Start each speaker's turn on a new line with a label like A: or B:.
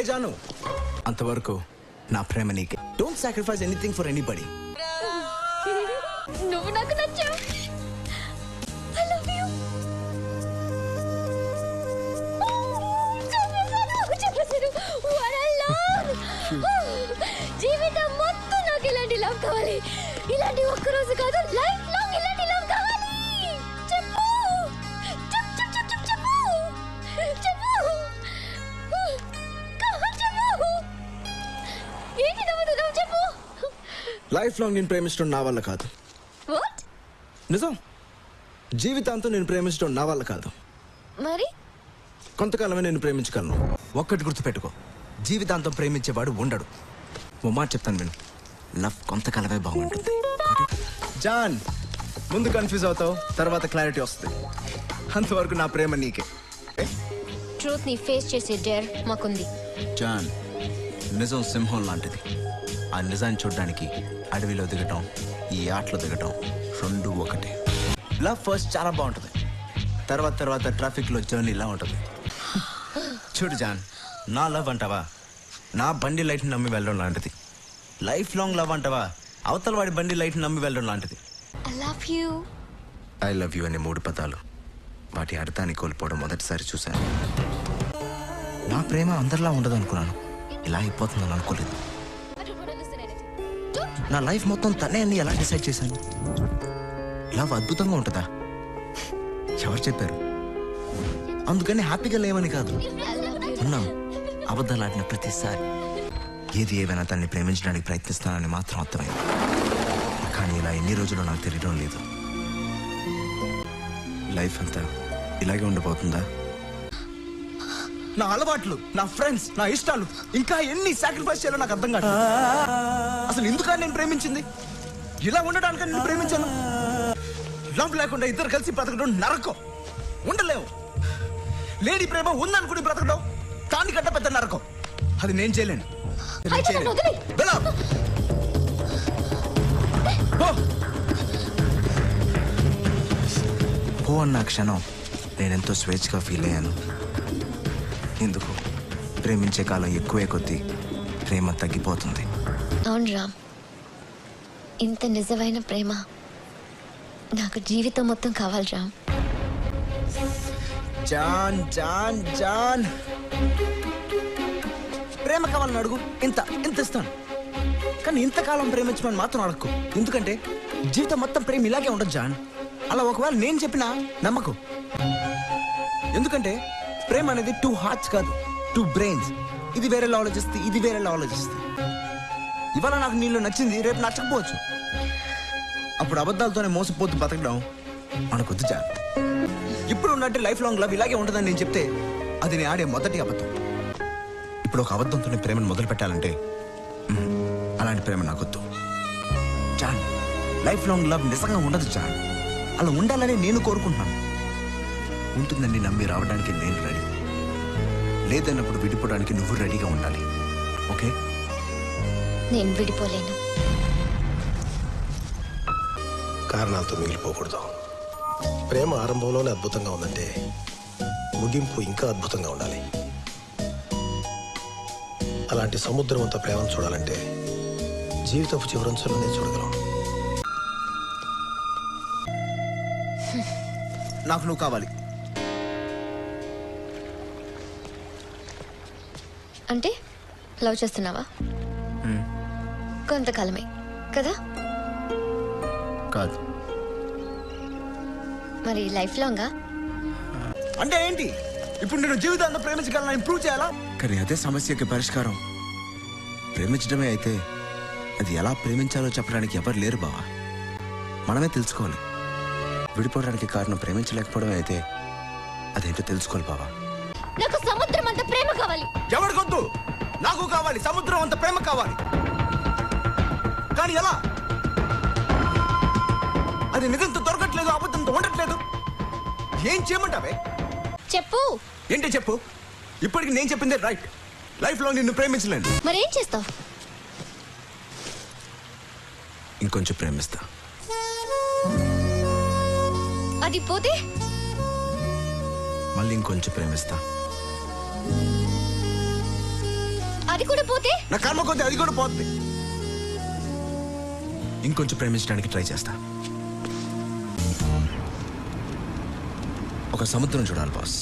A: జాను అంతవరకు నా ప్రేమ నీకే. Don't sacrifice anything for anybody.
B: నువ్వు నాకు నచ్చావు. I love you. What a love. జీవితం మొత్తం నాకు ఇలాంటి లవ్ కావాలి. ఇలాంటి ఒక్క రోజు కాదు, లైఫ్ లాంగ్ ఇలాంటి లవ్ కావాలి. చెప్పు చెప్పు. ఏంటి నవ్వుతున్నావు? చెప్పు.
A: లైఫ్ లాంగ్ నేను ప్రేమించడం నా వల్ల కాదు.
B: What?
A: నిజం. జీవితాంతం నేను ప్రేమించడం నా వల్ల కాదు.
B: మరి
A: కొంతకాలమే నేను ప్రేమించగలను. ఒక్కటి గుర్తుపెట్టుకో, జీవితాంతం ప్రేమించేవాడు ఉండడు. ఓ మాట చెప్తాను విను, లవ్ కొంతకాలమే బాగుంటుంది. జాన్, ముందు కన్ఫ్యూజ్ అవుతావు, తర్వాత క్లారిటీ వస్తుంది. అంతవరకు నా ప్రేమ నీకే.
B: ట్రూత్ ని ఫేస్ చేసే డేర్ మాకుంది.
A: జాన్, నిజం సింహం లాంటిది. ఆ నిజాన్ని చూడడానికి అడవిలో దిగటం, ఈ ఆటలో దిగటం రెండు ఒకటే. లవ్ ఫస్ట్ చాలా బాగుంటుంది, తర్వాత ట్రాఫిక్లో జర్నీ ఇలా ఉంటుంది. చూడు జాన్, నా లవ్ అంటావా నా బండి లైట్ని నమ్మి వెళ్ళడం లాంటిది. లైఫ్ లాంగ్ లవ్ అంటావా అవతల వాడి బండి లైట్ని నమ్మి వెళ్ళడం లాంటిది.
B: I love you.
A: I love you అనే 3 పదాలు, వాటి అర్థాన్ని కోల్పోవడం మొదటిసారి చూశాను. నా ప్రేమ అందరిలా ఉండదు అనుకున్నాను, ఇలా అయిపోతుందని అనుకోలేదు. నా లైఫ్ మొత్తం తనే అని ఎలా డిసైడ్ చేశాను? లవ్ అద్భుతంగా ఉంటుందా? ఎవరు చెప్పారు? అందుకని హ్యాపీగా లేవని కాదు, ఉన్నాం అబద్ధాలు ఆడిన ప్రతిసారి. ఏది ఏమైనా తన్ని ప్రేమించడానికి ప్రయత్నిస్తానని మాత్రం అర్థమైంది. కానీ ఇలా ఎన్ని రోజులు నాకు తెలియడం లేదు. లైఫ్ అంతా ఇలాగే ఉండిపోతుందా? నా అలవాట్లు, నా ఫ్రెండ్స్, నా ఇష్టాలు, ఇంకా ఎన్ని సాక్రిఫైస్ చేయాలో నాకు అర్థం కాదు. అసలు ఎందుకని నేను ప్రేమించింది? ఇలా ఉండడానికి నేను ప్రేమించాను. లవ్ లేకుండా ఇద్దరు కలిసి బ్రతకడం నరకం. ఉండలేవు. లేడీ ప్రేమ ఉందనుకుని బ్రతకడం దానికంటే పెద్ద నరకం. అది నేను చేయలేను. పో అన్న క్షణం నేనెంతో స్వేచ్ఛగా ఫీల్ అయ్యాను. ఎందుకు? ప్రేమించే కాలం ఎక్కువే కొద్దీ ప్రేమ తగ్గిపోతుంది.
B: అవును రామ్, ఇంత నిజమైన ప్రేమ నాకు జీవితం మొత్తం కావాలి రామ్.
A: జాన్ జాన్ జాన్, ప్రేమ కావాలని అడుగు, ఇంత ఇస్తాను. కానీ ఇంతకాలం ప్రేమించమని మాత్రం అడగకు. ఎందుకంటే జీవితం మొత్తం ప్రేమ ఇలాగే ఉండదు జాన్. అలా ఒకవేళ నేను చెప్పినా నమ్మకు. ఎందుకంటే ప్రేమ అనేది 2 హార్ట్స్ కాదు, 2 బ్రెయిన్స్. ఇది వేరేలా ఆలోచిస్తుంది, ఇది వేరేలా ఆలోచిస్తుంది. ఇవాళ నాకు నీళ్ళు నచ్చింది, రేపు నచ్చకపోవచ్చు. అప్పుడు అబద్ధాలతోనే మోసపోతూ బతకడం మనకొద్దు జాన్. ఇప్పుడు ఉన్నట్టు లైఫ్ లాంగ్ లవ్ ఇలాగే ఉంటుందని నేను చెప్తే అది నేను ఆడే మొదటి అబద్ధం. ఇప్పుడు ఒక అబద్ధంతోనే ప్రేమను మొదలు పెట్టాలంటే అలాంటి ప్రేమ నాకొద్దు జాన్. లైఫ్ లాంగ్ లవ్ నిజంగా ఉండదు జాన్. అలా ఉండాలని నేను కోరుకుంటున్నాను. ఉంటుందని నమ్మి రావడానికి నేను రెడీ. లేదన్నప్పుడు విడిపోవడానికి నువ్వు రెడీగా ఉండాలి. ఓకే?
B: నేను విడిపోలేను.
C: కారణాలతో మిగిలిపోకూడదు. ప్రేమ ఆరంభంలోనే అద్భుతంగా ఉందంటే ముగింపు ఇంకా అద్భుతంగా ఉండాలి. అలాంటి సముద్రం అంత ప్రేమను చూడాలంటే జీవితపు చివరంచులోనే చూడగలం.
A: నాకు నువ్వు కావాలి.
B: అంటే లవ్ చేస్తున్నావా? కొంతకాలమే కదా?
A: కాదు.
B: మరి లైఫ్ లాంగా?
A: అంటే ఏంటి? ఇప్పుడు నేను జీవితాంతం ప్రేమించగలను ఇంప్రూవ్ చేయాలా? కానీ అదే సమస్యకి పరిష్కారం ప్రేమించడమే అయితే అది ఎలా ప్రేమించాలో చెప్పడానికి ఎవరు లేరు బావా. మనమే తెలుసుకోవాలి. విడిపోవడానికి కారణం ప్రేమించలేకపోవడమే అయితే అదేంటో తెలుసుకోవాలి బావా.
B: నాకు సముద్రం అంత ప్రేమ కావాలి.
A: ఎవరికొద్దు? నాకు కావాలి, సముద్రం అంత ప్రేమ కావాలి. కానీ ఎలా? అది నిజంతో దొరకట్లేదు, అబద్ధంతో ఉండట్లేదు. ఏం చేయమంటావే?
B: చెప్పు.
A: ఏంటి చెప్పు? ఇప్పటికి నేను చెప్పిందే రైట్. లైఫ్ లో నిన్ను ప్రేమించలేను.
B: మరేం చేస్తావు?
A: ఇంకొంచెం ప్రేమిస్తా.
B: అది పోతే
A: మళ్ళీ ఇంకొంచెం ప్రేమిస్తా.
B: అది కూడా పోతే?
A: నా కర్మ కొద్ది అది కూడా పోతుంది. ఇంకొంచెం ప్రేమించడానికి ట్రై చేస్తా. ఒక సముద్రం చూడాలి బాస్.